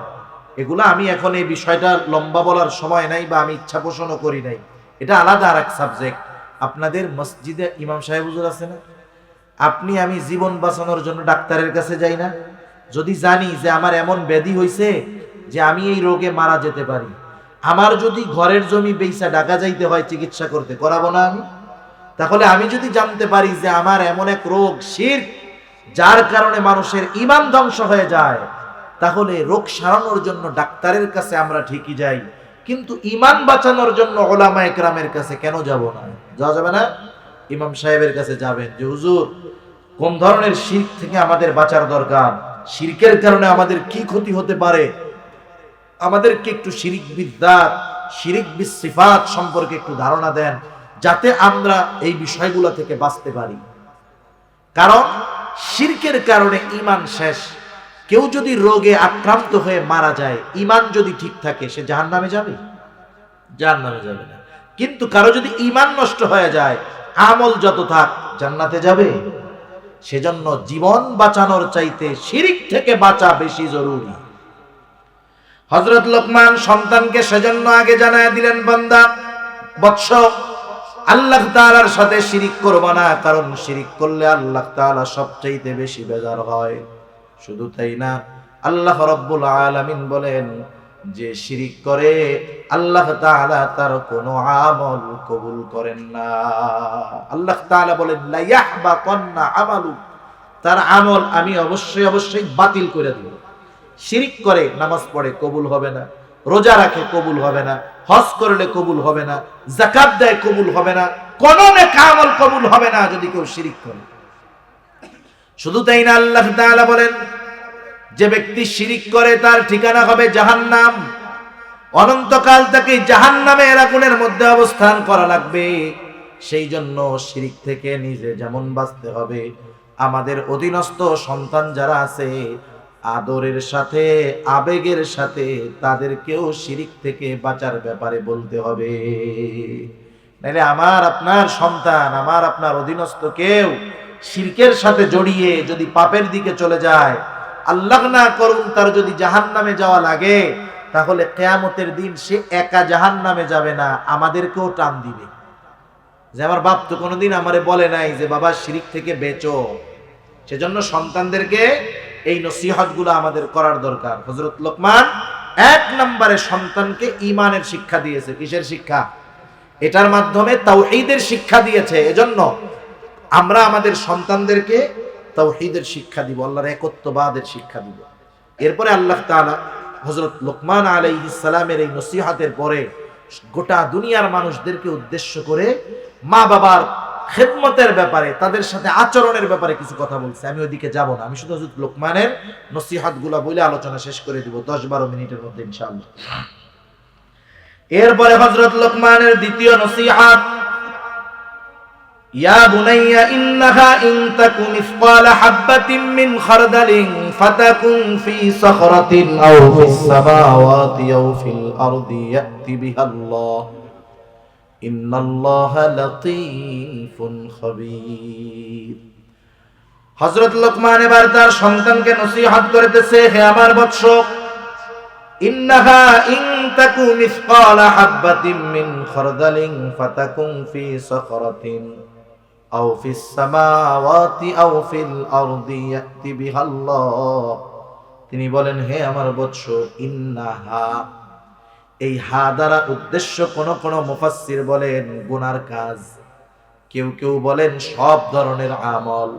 এগুলা আমি এখন এই বিষয়টা লম্বা বলার সময় নাই, বা আমি ইচ্ছা পোষণও করি নাই, এটা আলাদা আর এক সাবজেক্ট। আপনাদের মসজিদে ইমাম সাহেব হুজুর আছে না? আপনি আমি জীবন বাঁচানোর জন্য ডাক্তারের কাছে যাই না? যদি জানি যে আমার এমন ব্যাধি হইছে যে আমি এই রোগে মারা যেতে পারি, আমার যদি ঘরের জমি বেচা ঢাকা যাইতে হয় চিকিৎসা করতে, করাবো না আমি? তাহলে আমি যদি জানতে পারি যে আমার এমন এক রোগ শিরক যার কারণে মানুষের ঈমান ধ্বংস হয়ে যায়, তাহলে রোগ সারানোর জন্য ডাক্তারের কাছে আমরা ঠিকই যাই, কিন্তু ঈমান বাঁচানোর জন্য উলামায়ে কেরামের কাছে কেন যাব না? যাওয়া যাবে না? ইমাম সাহেবের কাছে যাবেন যে হুজুর কোন ধরনের শিরক থেকে আমাদের বাঁচার দরকার, শিরকের কারণে আমাদের কি ক্ষতি হতে পারে, আমাদেরকে একটু শিরক বিদ্যাত শিরিক বিস সিফাত সম্পর্কে একটু ধারণা দেন, যাতে আমরা এই বিষয়গুলো থেকে বাঁচতে পারি। কারণ শিরকের কারণে ঈমান শেষ। কেউ যদি রোগে আক্রান্ত হয়ে মারা যায়, ঈমান যদি ঠিক থাকে, সে জাহান্নামে যাবে? জাহান্নামে যাবে না। কিন্তু কারো যদি ঈমান নষ্ট হয়ে যায়, আমল যত থাক, জান্নাতে যাবে? সেজন্য জীবন বাঁচানোর চাইতে শিরিক থেকে বাঁচা বেশি জরুরি। হযরত লোকমান সন্তানকে সেজন্য আগে জানায় দিলেন, বান্দা, বৎস, আল্লাহ তাআলার সাথে শিরিক করবা না, কারণ শিরিক করলে আল্লাহ তাআলা সবচাইতে বেশি বেজার হয়। শুধু তাই না, আল্লাহ রাব্বুল আলামিন বলেন, যে শিরিক করে আল্লাহ তাআলা তার কোনো আমল কবুল করেন না। আল্লাহ তাআলা বলেন, লা ইয়াহবাতান্না আমালু, তার আমল আমি অবশ্যই অবশ্যই বাতিল করে দেব। শিরিক করে নামাজ পড়ে, কবুল হবে না। রোজা রাখে, কবুল হবে না। হজ করলে কবুল হবে না। যাকাত দেয়, কবুল হবে না। কোন নেক আমল কবুল হবে না যদি কেউ শিরিক করে। শুধু তাই না, আল্লাহ তাআলা বলেন, যে ব্যক্তি শিরিক করে তার ঠিকানা হবে জাহান্নাম। অনন্তকাল তাকে জাহান্নামের আগুনের মধ্যে অবস্থান করা লাগবে। সেই জন্য শিরিক থেকে নিজে যেমন বাঁচতে হবে, আমাদের অধীনস্থ সন্তান যারা আছে, আদরের সাথে আবেগের সাথে তাদেরকেও শিরিক থেকে বাঁচার ব্যাপারে বলতে হবে। নাইলে আমার আপনার সন্তান, আমার আপনার অধীনস্থ কেউ শিরকের সাথে জড়িয়ে যদি পাপের দিকে চলে যায়, আল্লাহ না করুন তার যদি জাহান্নামে যাওয়া লাগে, তাহলে কিয়ামতের দিন সে একা জাহান্নামে যাবে না, আমাদেরকেও টান দিবে। যে আমার বাপ তো কোনোদিন আমারে বলে নাই যে বাবা শিরিক থেকে বেঁচো। সেজন্য সন্তানদেরকে এই নসিহতগুলো আমাদের করার দরকার। হযরত লোকমান 1 নম্বরে সন্তানকে ঈমানের শিক্ষা দিয়েছে। কিসের শিক্ষা? এটার মাধ্যমে তাওহীদের শিক্ষা দিয়েছে। এজন্য আমরা আমাদের সন্তানদেরকে তাওহীদের শিক্ষা দিব, আল্লাহর একত্ববাদের শিক্ষা দিব। এরপরে আল্লাহ তাআলা হযরত লোকমান আলাইহিস সালামের এই নসিহতের পরে গোটা দুনিয়ার মানুষদেরকে উদ্দেশ্য করে মা বাবার খেদমতের ব্যাপারে, তাদের সাথে আচরণের ব্যাপারে কিছু কথা বলছে। আমি ওইদিকে যাব না, আমি শুধু হযরত লোকমানের নসিহতগুলো বলে আলোচনা শেষ করে দিব 10-12 মিনিটের মধ্যে ইনশাআল্লাহ। এরপরে হযরত লোকমানের দ্বিতীয় নসিহত, ইয়া বুনাইয়া ইন্নাহা ইন তাকু মিসকালা হাববাতিন মিন খারদালিন ফাতাকুন ফি সাখরাতিন আও ফিস সামাওয়াতি আও ফিল আরদি ইয়াতি বিহাল্লাহ ইন্নাল্লাহা লাতীফুন খাবীর। হযরত লোকমান এবার তার সন্তানকে নসিহত করতেছে, হে আমার বৎস, ইন্নাহা ইন তাকু মিসকালা হাববাতিন মিন খারদালিন ফাতাকুন ফি সাখরাতিন আও ফিস সামাওয়াতি আও ফিল আরদি ইয়াতি বিহাল্লাহ। তিনি বলেন, হে আমার বৎস, ইন্নাহা, এই হা দ্বারা উদ্দেশ্য কোন কোন মুফাসসির বলেন গুনার কাজ, কেউ কেউ বলেন সব ধরনের আমল,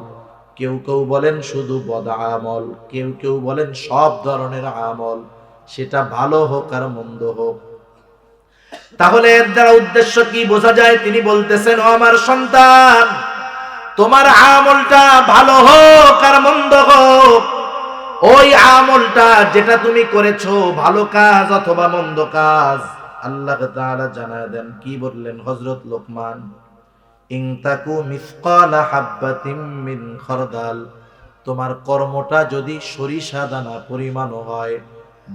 কেউ কেউ বলেন শুধু বদ আমল, কেউ কেউ বলেন সব ধরনের আমল, সেটা ভালো হোক আর মন্দ হোক। তাহলে এর দ্বারা উদ্দেশ্য কি বোঝা যায়? তিনি বলতেছেন, ও আমার সন্তান, তোমার আমলটা ভালো হোক আর মন্দ হোক, ওই আমলটা যেটা তুমি করেছো, ভালো কাজ অথবা মন্দ কাজ, আল্লাহ তাআলা জানায় দেন। কি বললেন হযরত লোকমান? ইন তাকু মিসকালা হাববাতিন মিন খারদাল, তোমার কর্মটা যদি সরিষা দানা পরিমাণ হয়,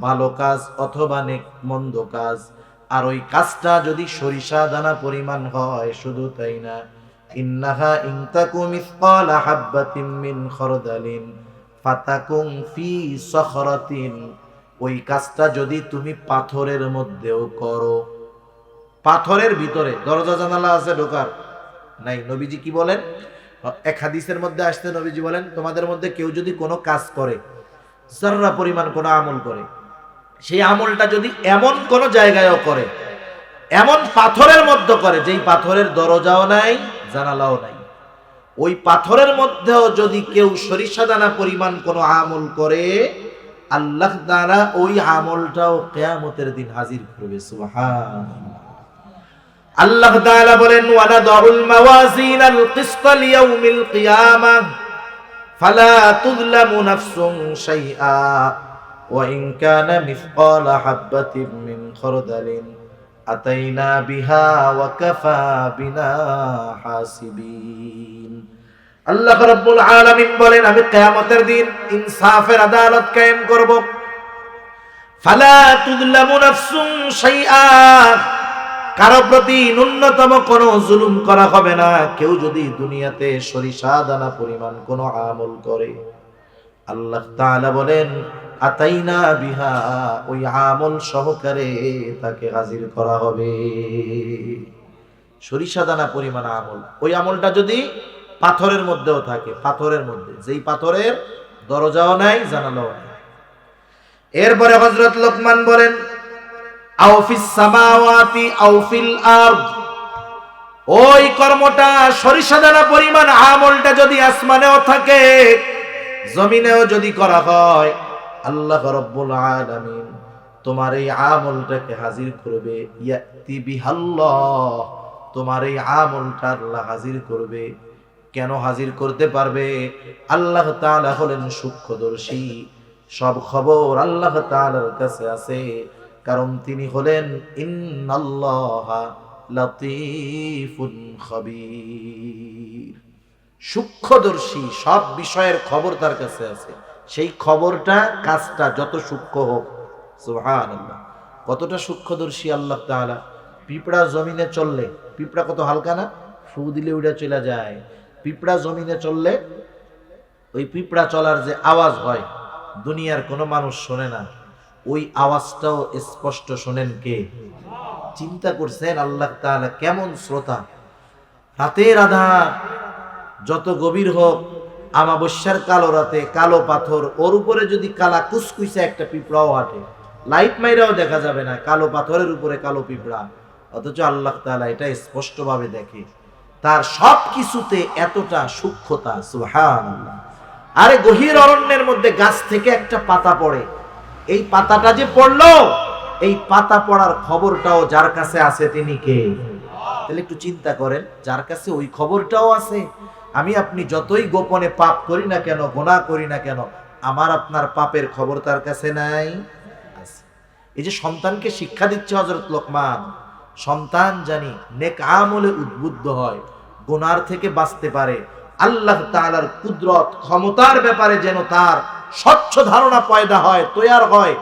ভালো কাজ অথবা নেক মন্দ কাজ, আর ওই কাজটা যদি সরিষা দানা পরিমাণ হয়, শুধু তাই না, ইন্নাহা ইন তাকু মিসকালা হাববাতিন মিন খারদালিন ফাতাকুন ফি সাখরাতিন, ওই কাজটা যদি তুমি পাথরের মধ্যেও করো, পাথরের ভিতরে দরজা জানালা আছে ঢোকার নাই। নবীজি কি বলেন? এক হাদিসের মধ্যে আসছে, নবীজি বলেন, তোমাদের মধ্যে কেউ যদি কোনো কাজ করে, যাররা পরিমাণ কোনো আমল করে, সেই আমলটা যদি এমন কোন জায়গায়ও করে, এমন পাথরের মধ্যে করে যেই পাথরের দরজাও নাই জানালাও নাই, ওই পাথরের মধ্যেও যদি কেউ সরিষা দানা পরিমাণ কোনো আমল করে, আল্লাহ তাআলা ওই আমলটাও কিয়ামতের দিন হাজির করবে। সুবহানাল্লাহ। আল্লাহ তাআলা বলেন, ওয়ানাদাউল মাওয়াজিনাল কিসতা লিয়াউমিল কিয়ামাহ ফালা তুযলামু নাফসুন শাইআ ওয়া ইন কানা মিসকালা হাববাতিন মিন খারদালিন আতাইনা বিহা ওয়া কাফা বিনা হাসিবিন। আল্লাহ রাব্বুল আলামিন বলেন, আমি কিয়ামতের দিন ইনসাফের আদালত কায়েম করব। ফালা তুযলামু নাফসুন শাইআ, কারো প্রতি ন্যূনতম কোনো জুলুম করা হবে না। কেউ যদি দুনিয়াতে সরিষা দানা পরিমাণ কোনো আমল করে, আল্লাহ তাআলা বলেন আতাইনা বিহা, ওই আমল সহকারে তাকে হাজির করা হবে। সরিষা দানা পরিমাণ আমল, ওই আমলটা যদি পাথরের মধ্যেও থাকে, পাথরের মধ্যে, যেই পাথরের দরজাও নাই জানালাও নাই। এরপরে হযরত লোকমান বলেন, আও ফিস সামাওয়াতি আও ফিল আরদ, ওই কর্মটা সরিষা দানা পরিমাণ আমলটা যদি আসমানেও থাকে, জমিনেও যদি করা হয়, আল্লাহ রাব্বুল আলামিন তোমার এই আমলটাকে হাজির করবে। ইয়াতি বিহাল্লাহ, তোমার এই আমলটা আল্লাহ হাজির করবে। কেন হাজির করতে পারবে? আল্লাহ তাআলা হলেন সূক্ষ্মদর্শী, সব খবর আল্লাহ তাআলার কাছে আছে, কারণ তিনি হলেন ইন্নাল্লাহা লাতীফুন খাবীর, সূক্ষ্মদর্শী, সব বিষয়ের খবর তার কাছে আছে। সেই খবরটা, কাজটা যত সূক্ষ্ম হোক, সুবহানাল্লাহ, কতটা সূক্ষ্মদর্শী আল্লাহ তাআলা। পিঁপড়া জমিনে চললে, পিঁপড়া কত হালকা না, ফু দিলে উড়ে চলে যায়। পিঁপড়া জমিনে চললে ওই পিঁপড়া চলার যে আওয়াজ হয়, দুনিয়ার কোনো মানুষ শোনে না, ওই আওয়াজটাও স্পষ্ট শোনেন কে? চিন্তা করছেন আল্লাহ তাআলা কেমন শ্রোতা? রাতের আধার যত গভীর হোক, আমাবস্যার কালো রাতে কালো পাথর, ওর উপরে যদি কালা কুসকুইসা একটা পিঁপড়াও হাঁটে, লাইট মাইরাও দেখা যাবে না, কালো পাথরের উপরে কালো পিঁপড়া, অথচ আল্লাহ তাআলা এটা স্পষ্টভাবে দেখে। তার সব কিছুতে এতটা সূক্ষ্মতা, সুবহানাল্লাহ। আরে গহীর অরণ্যের মধ্যে গাছ থেকে একটা পাতা পড়ে, এই পাতাটা যে পড়লো, এই পাতা পড়ার খবরটাও যার কাছে আছে তিনি কে? তাহলে একটু চিন্তা করেন, যার কাছে ওই খবরটাও আছে। আমি আপনি যতই গোপনে পাপ করি না কেন, গুনাহ করি না কেন, আমার আপনার পাপের খবর তার কাছে নাই, আছে। এই যে সন্তানকে শিক্ষা দিচ্ছে হযরত লোকমান, সন্তান জানি নেক আমলে উদ্বুদ্ধ হয়, গুনার থেকে বাঁচতে পারে, আল্লাহ তাআলার কুদরত ক্ষমতার ব্যাপারে যেন তার স্বচ্ছ ধারণা পয়দা হয়, তৈয়ার হয়,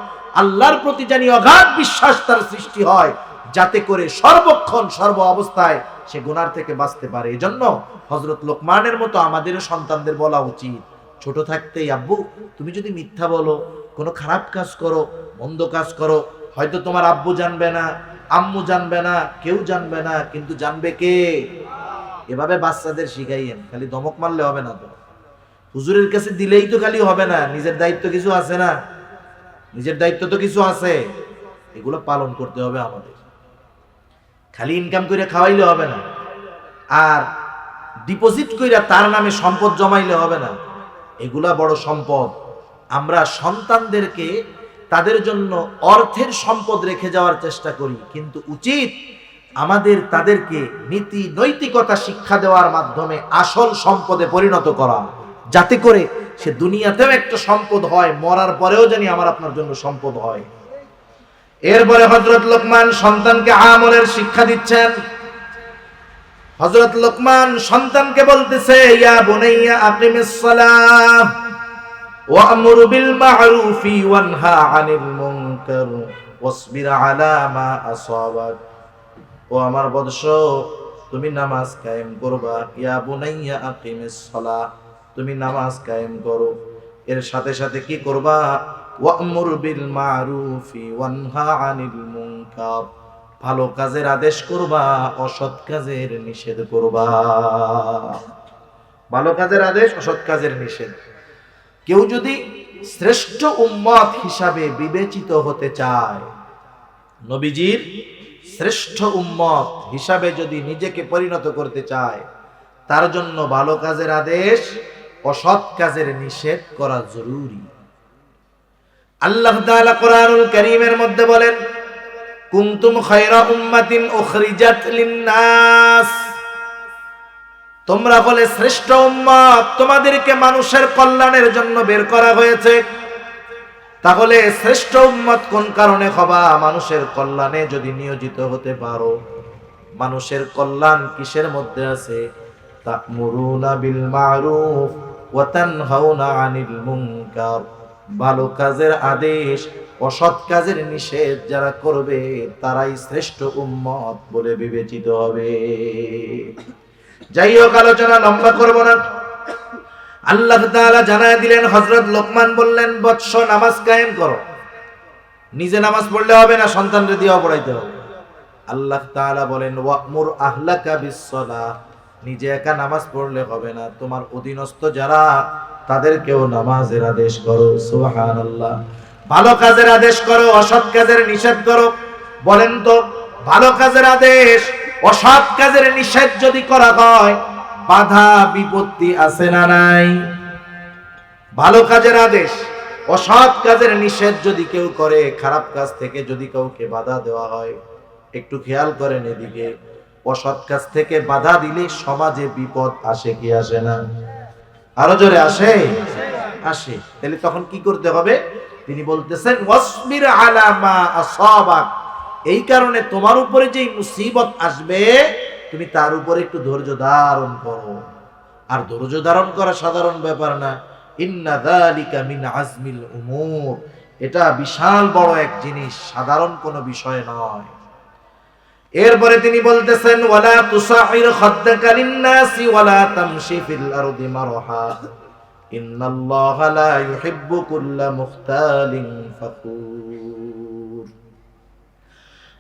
আল্লাহর প্রতি জানি অগাধ বিশ্বাস তার সৃষ্টি হয়, যাতে করে সর্বক্ষণ সর্ব অবস্থায় সে গুনার থেকে বাঁচতে পারে। এজন্য হযরত লোকমানের মতো আমাদেরও সন্তানদের বলা উচিত, ছোট থাকতেই, আব্বু তুমি যদি মিথ্যা বলো, কোনো খারাপ কাজ করো, মন্দ কাজ করো, হয়তো তোমার আব্বু জানবে না, আম্মু জানবে না, কেউ জানবে না, কিন্তু জানবে কে? এভাবে বাচ্চাদের শিখাইয়েন। খালি ধমক মারলে হবে না তো, হুজুরের কাছে দিলেই তো খালি হবে না, নিজের দায়িত্ব কিছু আছে না, নিজের দায়িত্ব তো কিছু আছে, এগুলো পালন করতে হবে আমাদের। খালি ইনকাম করে খাওয়াইলে হবে না, আর ডিপোজিট কইরা তার নামে সম্পদ জমাইলে হবে না, এগুলা বড় সম্পদ। আমরা সন্তানদেরকে তাদের জন্য অর্থের সম্পদ রেখে যাওয়ার চেষ্টা করি, কিন্তু উচিত আমাদের তাদেরকে নীতি নৈতিকতা শিক্ষা দেওয়ার মাধ্যমে আসল সম্পদে পরিণত করা, যাতে করে সে দুনিয়াতেও একটা সম্পদ হয়, মরার পরেও জানি আমার আপনার জন্য সম্পদ হয়। এরপরে হযরত লোকমান সন্তানকে আমলের শিক্ষা দিচ্ছেন। হযরত লোকমান সন্তানকে বলতেছে, ইয়া বুনাইয়া আকিমিস সালাহ ওয়া'মুর বিল মা'রুফি ওয়ানহা আনিল মুনকার ওয়াসবির আলা মা আসাবাক, ও আমার বৎস, তুমি নামাজ কায়েম করবা। ইয়া বুনাইয়া আকিমিস সালাহ, তুমি নামাজ কায়েম করো, এর সাথে সাথে কি করবা? ওয়া'মুর বিল মা'রুফি ওয়ানহা আনিল মুনকার, ভালো কাজের আদেশ করবা, অসৎ কাজের নিষেধ করবা। ভালো কাজের আদেশ, অসৎ কাজের নিষেধ। কেউ যদি শ্রেষ্ঠ উম্মত হিসাবে বিবেচিত হতে চায়, নবীজির শ্রেষ্ঠ উম্মত হিসাবে যদি নিজেকে পরিণত করতে চায়, তার জন্য ভালো কাজের আদেশ, অসৎ কাজের নিষেধ করা জরুরি। আল্লাহ তাআলা কোরআনুল কারীমের মধ্যে বলেন, কুনতুম খায়রা উম্মাতিন উখরিজাত লিন-নাস, তোমরা বলে শ্রেষ্ঠ উম্মত, তোমাদেরকে মানুষের কল্যাণের জন্য বের করা হয়েছে। তাহলে শ্রেষ্ঠ উম্মত কোন কারণে হবা? মানুষের কল্যাণে যদি নিয়োজিত হতে পারো। মানুষের কল্যাণ কিসের মধ্যে আছে? তা'মুরুনা বিল মা'রুফ ওয়া তানহাউনা আনিল মুনকার। ভালো কাজের আদেশ, অসৎ কাজের নিষেধ যারা করবে তারাই শ্রেষ্ঠ উম্মত বলে বিবেচিত হবে। যাই হোক, আলোচনা লম্বা করব না। আল্লাহ তাআলা জানায় দিলেন, হযরত লোকমান বললেন, বৎস নামাজ কায়েম করো। নিজে নামাজ পড়লে হবে না, সন্তানকে দিয়েও পড়াইতে হবে। আল্লাহ তাআলা বলেন, ওয়া'মুর আহলাকা বিস-সালাহ। নিজে একা নামাজ পড়লে হবে না, তোমার অধীনস্থ যারা তাদেরকেও নামাজের আদেশ করো। সুবহানাল্লাহ। ভালো কাজের আদেশ করো, অসৎ কাজের নিষেধ করো। বলেন তো, ভালো কাজের আদেশ, অসৎ কাজের নিষেধ যদি করা হয়, বাধা বিপত্তি আছে না নাই? ভালো কাজের আদেশ, অসৎ কাজের নিষেধ যদি কেউ করে, খারাপ কাজ থেকে যদি কাউকে বাধা দেওয়া হয়, একটু খেয়াল করেন এদিকে, অসৎ কাজ থেকে বাধা দিলে সমাজে বিপদ আসে কি আসে না? আরো জোরে আসে? আসে। তাহলে তখন কি করতে হবে? তিনি বলতেছেন, ওয়াসবির আলা মা আসাবাক। এই কারণে তোমার উপরে যে মুসিবত আসবে, তুমি তার উপরে একটু ধৈর্য ধারণ করো। আর ধৈর্য ধারণ করা সাধারণ ব্যাপার না। ইন্না যালিকা মিন আজমিল উমুর। এটা বিশাল বড় এক জিনিস, সাধারণ কোনো বিষয় নয়। এরপরে তিনি বলতেছেন, ওয়ালা তুসাইর খাদ্দাকা লিন-নাসি ওয়ালা তামশি ফিল আরদি মারহা ইন্নাল্লাহা লা ইউহিব্বু কুল্লা মুখতালিন ফাখুর।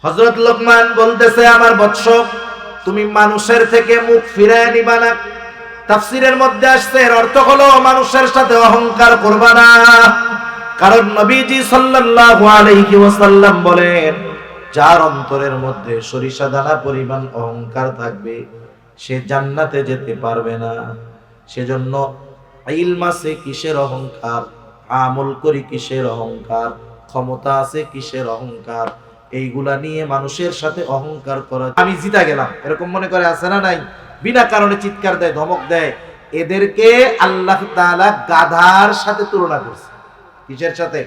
হযরত লোকমান বলতেছে, আমার বৎস, তুমি মানুষের থেকে মুখ ফিরায় নিবা না। তাফসীরের মধ্যে আসছে, এর অর্থ হলো মানুষের সাথে অহংকার করবা না। কারণ নবীজি সাল্লাল্লাহু আলাইহি ওয়াসাল্লাম বলেন, যার অন্তরের মধ্যে সরিষা দানা পরিমাণ অহংকার থাকবে, সে জান্নাতে যেতে পারবে না। সেজন্য ইলম আছে কিসের অহংকার, আমল করি কিসের অহংকার, ক্ষমতা আছে কিসের অহংকার, এইগুলা নিয়ে মানুষের সাথে অহংকার করা, আমি জিতা গেলাম এরকম মনে করে, আছে না নাই? বিনা কারণে চিৎকার দেয়, ধমক দেয়। এদেরকে আল্লাহ তাআলা গাধার সাথে তুলনা করছে। কিসের সাথে?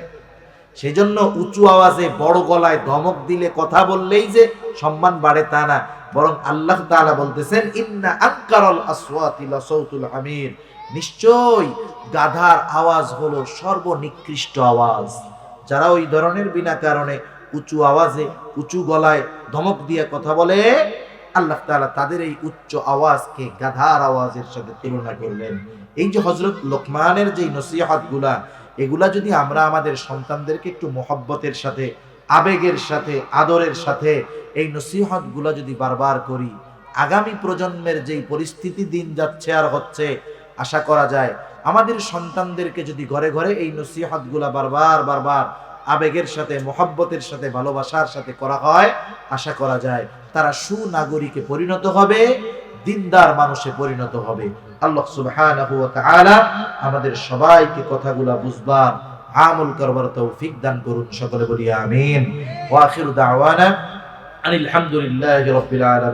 সেজন্য উঁচু আওয়াজে বড় গলায় ধমক দিলে, কথা বললেই যে সম্মান বাড়ে তা না, বরং আল্লাহ তাআলা বলতেছেন, ইন্না আনকারাল আসওয়াতি লাসাউতুল হামির। নিশ্চয় গাধার আওয়াজ হলো সর্বনিকৃষ্ট আওয়াজ। যারা ওই ধরনের বিনা কারণে উঁচু আওয়াজে উঁচু গলায় ধমক দিয়ে কথা বলে, আল্লাহ তাআলা তাদের এই উচ্চ আওয়াজকে গাধার আওয়াজের সাথে তুলনা করলেন। এই যে হযরত লোকমানের যে নসিহতগুলা, এগুলা যদি আমরা আমাদের সন্তানদেরকে একটু মহব্বতের সাথে, আবেগের সাথে, আদরের সাথে এই নসিহতগুলা যদি বারবার করি, আগামী প্রজন্মের যেই পরিস্থিতি দিন যাচ্ছে আর হচ্ছে, আশা করা যায় আমাদের সন্তানদেরকে যদি ঘরে ঘরে এই নসিহতগুলা বারবার বারবার আবেগের সাথে, মহব্বতের সাথে, ভালোবাসার সাথে করা হয়, আশা করা যায় তারা সুনাগরিকে পরিণত হবে, দিনদার মানুষে পরিণত হবে। আল্লাহ সুবহানাহু ওয়া তাআলা আমাদের সবাইকে কথাগুলা বুঝবার, আমল করবার তৌফিক দান করুন। সকলে বলি আমিন। ওয়া আখিরু দাওয়ানা আনিল হামদুলিল্লাহি রাব্বিল আলামিন।